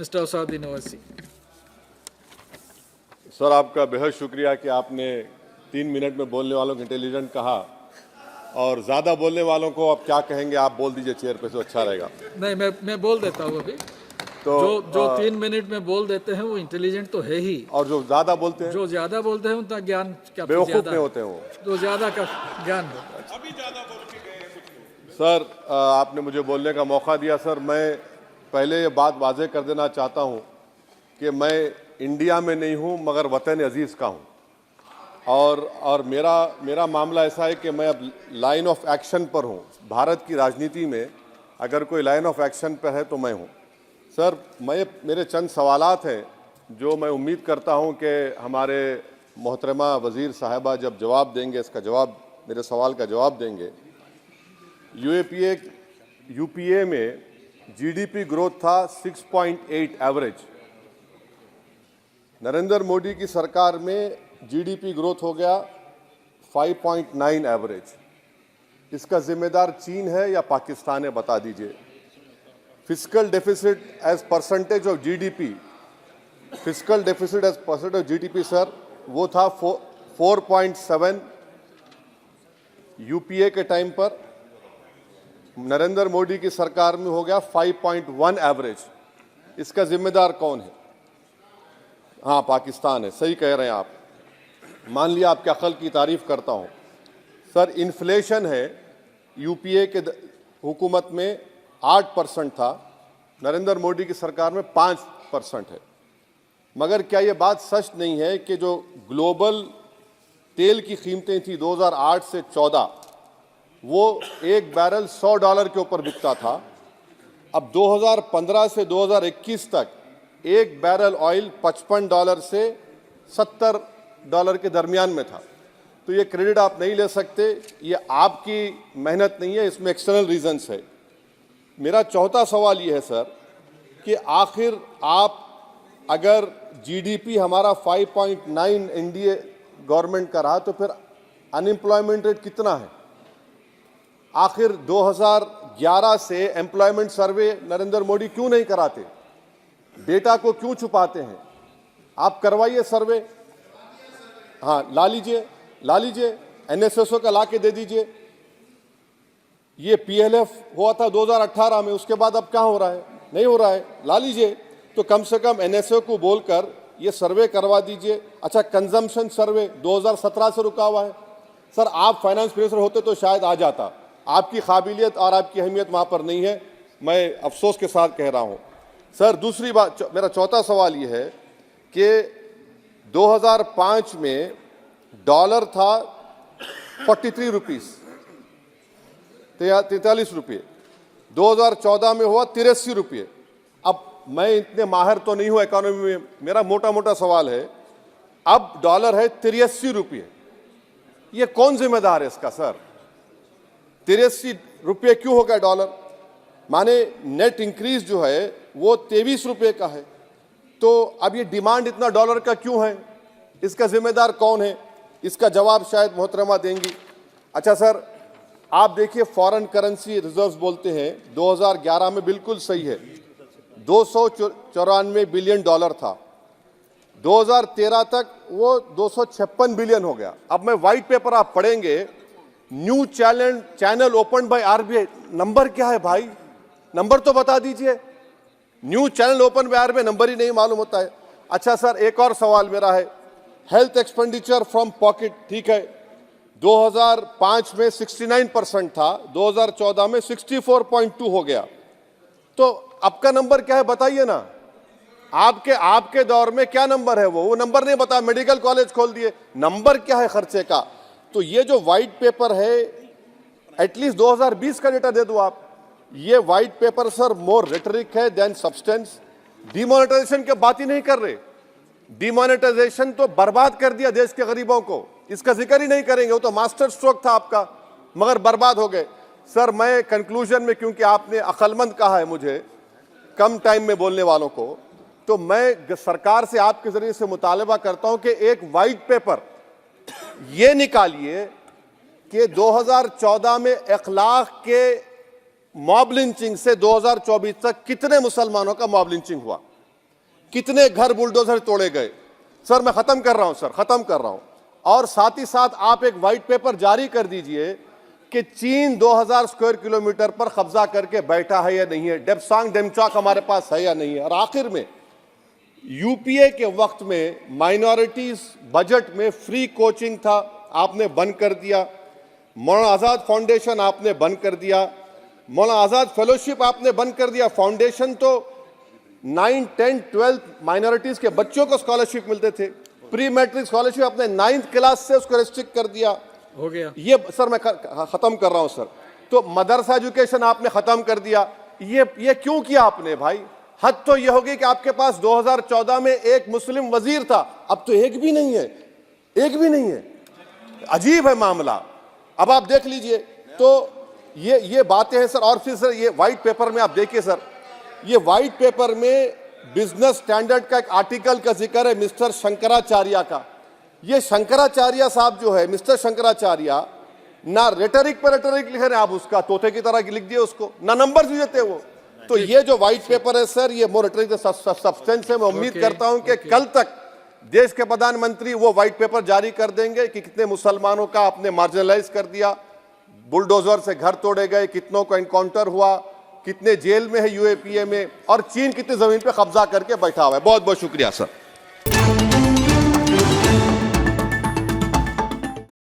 Mr. Asauddin Owaisi. Sir, आपका बेहद शुक्रिया कि आपने 3 मिनट में बोलने वालों को इंटेलिजेंट कहा, और ज़्यादा बोलने वालों को आप क्या कहेंगे, आप बोल दीजिए चेयर पे, तो अच्छा रहेगा। नहीं, मैं बोल देता हूँ अभी। तो जो 3 मिनट में बोल देते हैं वो इंटेलिजेंट तो है ही, और जो ज़्यादा बोलते हैं, जो ज्यादा बोलते हैं उनका ज्ञान क्या बेवकूफ़ नहीं होते हैं वो। तो ज्यादा का ज्ञान हो। सर, आपने मुझे बोलने का मौका दिया। सर, मैं पहले ये बात वाज़ेह कर देना चाहता हूँ कि मैं इंडिया में नहीं हूँ मगर वतन अजीज़ का हूँ, और मेरा मामला ऐसा है कि मैं अब लाइन ऑफ एक्शन पर हूँ। भारत की राजनीति में अगर कोई लाइन ऑफ एक्शन पर है तो मैं हूँ। सर, मेरे चंद सवालात हैं जो मैं उम्मीद करता हूँ कि हमारे मोहतरमा वज़ीर साहिबा जब जवाब देंगे, इसका जवाब, मेरे सवाल का जवाब देंगे। यूपीए में जीडीपी ग्रोथ था 6.8 एवरेज। नरेंद्र मोदी की सरकार में जीडीपी ग्रोथ हो गया 5.9 एवरेज। इसका जिम्मेदार चीन है या पाकिस्तान है, बता दीजिए। Fiscal deficit as percentage of GDP, sir, वो था 4.7 यूपीए के टाइम पर। नरेंद्र मोदी की सरकार में हो गया 5.1 एवरेज। इसका जिम्मेदार कौन है? हाँ, पाकिस्तान है। सही कह रहे हैं आप। मान लिया आपके अकल की तारीफ करता हूँ। सर, इन्फ्लेशन है यूपीए के हुकूमत में 8% था, नरेंद्र मोदी की सरकार में 5% है। मगर क्या ये बात सच नहीं है कि जो ग्लोबल तेल की कीमतें थी 2008 से 14, वो एक बैरल $100 के ऊपर बिकता था। अब 2015 से 2021 तक एक बैरल ऑयल $55 से $70 के दरमियान में था। तो ये क्रेडिट आप नहीं ले सकते, ये आपकी मेहनत नहीं है, इसमें एक्सटर्नल रीजंस है। मेरा चौथा सवाल ये है सर कि आखिर आप, अगर जीडीपी हमारा 5.9 एनडीए गवर्नमेंट का रहा, तो फिर अनएम्प्लॉयमेंट रेट कितना है? आखिर 2011 से एम्प्लॉयमेंट सर्वे नरेंद्र मोदी क्यों नहीं कराते? डेटा को क्यों छुपाते हैं? आप करवाइए सर्वे। हाँ, ला लीजिए एनएसएसओ का ला के दे दीजिए। ये पीएलएफ हुआ था 2018 में, उसके बाद अब क्या हो रहा है? नहीं हो रहा है। ला लीजिए। तो कम से कम एनएसओ को बोलकर ये सर्वे करवा दीजिए। अच्छा, कंजम्पशन सर्वे 2017 से रुका हुआ है। सर, आप फाइनेंस मिनिस्टर होते तो शायद आ जाता। आपकी काबिलियत और आपकी अहमियत वहाँ पर नहीं है, मैं अफसोस के साथ कह रहा हूँ। सर, दूसरी बात, मेरा चौथा सवाल ये है कि 2005 में डॉलर था 43 रुपीस, 43 रुपये। 2014 में हुआ 83 रुपये। अब मैं इतने माहिर तो नहीं हूँ इकोनॉमी में, मेरा मोटा मोटा सवाल है, अब डॉलर है 83 रुपये। ये कौन जिम्मेदार है इसका सर? 83 रुपये क्यों हो गया डॉलर? माने नेट इंक्रीज जो है वो 23 रुपये का है। तो अब ये डिमांड इतना डॉलर का क्यों है? इसका जिम्मेदार कौन है? इसका जवाब शायद मोहतरमा देंगी। अच्छा सर, आप देखिए, फॉरेन करेंसी रिजर्व्स बोलते हैं 2011 में, बिल्कुल सही है, 294 बिलियन डॉलर था। 2013 तक वो 256 बिलियन हो गया। अब मैं व्हाइट पेपर आप पढ़ेंगे, new channel open by RBI. Number क्या है भाई? नंबर तो बता दीजिए। New channel open by RBI, number ही नहीं मालूम होता है। अच्छा सर, एक और सवाल मेरा है, हेल्थ एक्सपेंडिचर फ्रॉम पॉकेट, ठीक है, 2005 में 69% था, 2014 में 64.2 हो गया। तो अब का नंबर क्या है बताइए ना। आपके दौर में क्या नंबर है? वो नंबर नहीं बता, मेडिकल कॉलेज खोल दिए। नंबर क्या है खर्चे का? तो ये जो व्हाइट पेपर है, एटलीस्ट 2020 का डेटा दे दो आप। ये व्हाइट पेपर सर मोर रेटरिक है देन सब्सटेंस। डिमोनेटाइजेशन की बात ही नहीं कर रहे। डिमोनेटाइजेशन तो बर्बाद कर दिया देश के गरीबों को, इसका जिक्र ही नहीं करेंगे। वो तो मास्टर स्ट्रोक था आपका, मगर बर्बाद हो गए। सर, मैं कंक्लूजन में, क्योंकि आपने अक्लमंद कहा है मुझे कम टाइम में बोलने वालों को, तो मैं सरकार से आपके जरिए से मुतालबा करता हूं कि एक व्हाइट पेपर ये निकालिए कि 2014 में 1 लाख के मॉब लिंचिंग से 2024 तक कितने मुसलमानों का मॉब लिंचिंग हुआ। कितने घर बुलडोजर तोड़े गए। सर मैं खत्म कर रहा हूं, सर खत्म कर रहा हूं। और साथ ही साथ आप एक व्हाइट पेपर जारी कर दीजिए कि चीन 2000 स्क्वायर किलोमीटर पर कब्जा करके बैठा है या नहीं है, डेप्सांग डेमचॉक हमारे पास है या नहीं है। और आखिर में यूपीए के वक्त में माइनॉरिटीज बजट में फ्री कोचिंग था, आपने बंद कर दिया। मौलाना आजाद फाउंडेशन आपने बंद कर दिया। मौलाना आजाद फेलोशिप आपने बंद कर दिया। फाउंडेशन तो 9, 10, 12 माइनॉरिटीज के बच्चों को स्कॉलरशिप मिलते थे। प्री मैट्रिक स्कॉलरशिप आपने 9th क्लास से उसको रेस्ट्रिक्ट कर दिया। हो गया ये सर मैं खत्म कर रहा हूं सर। तो मदरसा एजुकेशन आपने खत्म कर दिया। ये क्यों किया आपने भाई? हद तो ये होगी कि आपके पास 2014 में एक मुस्लिम वजीर था, अब तो एक भी नहीं है, एक भी नहीं है। अजीब है मामला। अब आप देख लीजिए तो ये बातें हैं सर। और फिर सर ये व्हाइट पेपर में आप देखिए सर, ये व्हाइट पेपर में बिजनेस स्टैंडर्ड का एक आर्टिकल का जिक्र है मिस्टर शंकराचार्य का। ये शंकराचार्य साहब जो है, मिस्टर शंकराचार्य, ना रेटरिक पर रेटरिक लिख रहे हैं आप, उसका तोते की तरह लिख दिए उसको, ना नंबर भी देते वो। तो ये जो व्हाइट पेपर है सर, ये मोर रेटरिक सब्सटेंस है। मैं उम्मीद करता हूं कि कल तक देश के प्रधानमंत्री वो व्हाइट पेपर जारी कर देंगे कि कितने मुसलमानों का आपने मार्जिनलाइज कर दिया, बुलडोजर से घर तोड़े गए, कितनों का इनकाउंटर हुआ, कितने जेल में है यूएपीए में, और चीन कितनी जमीन पे कब्जा करके बैठा हुआ है। बहुत बहुत शुक्रिया सर।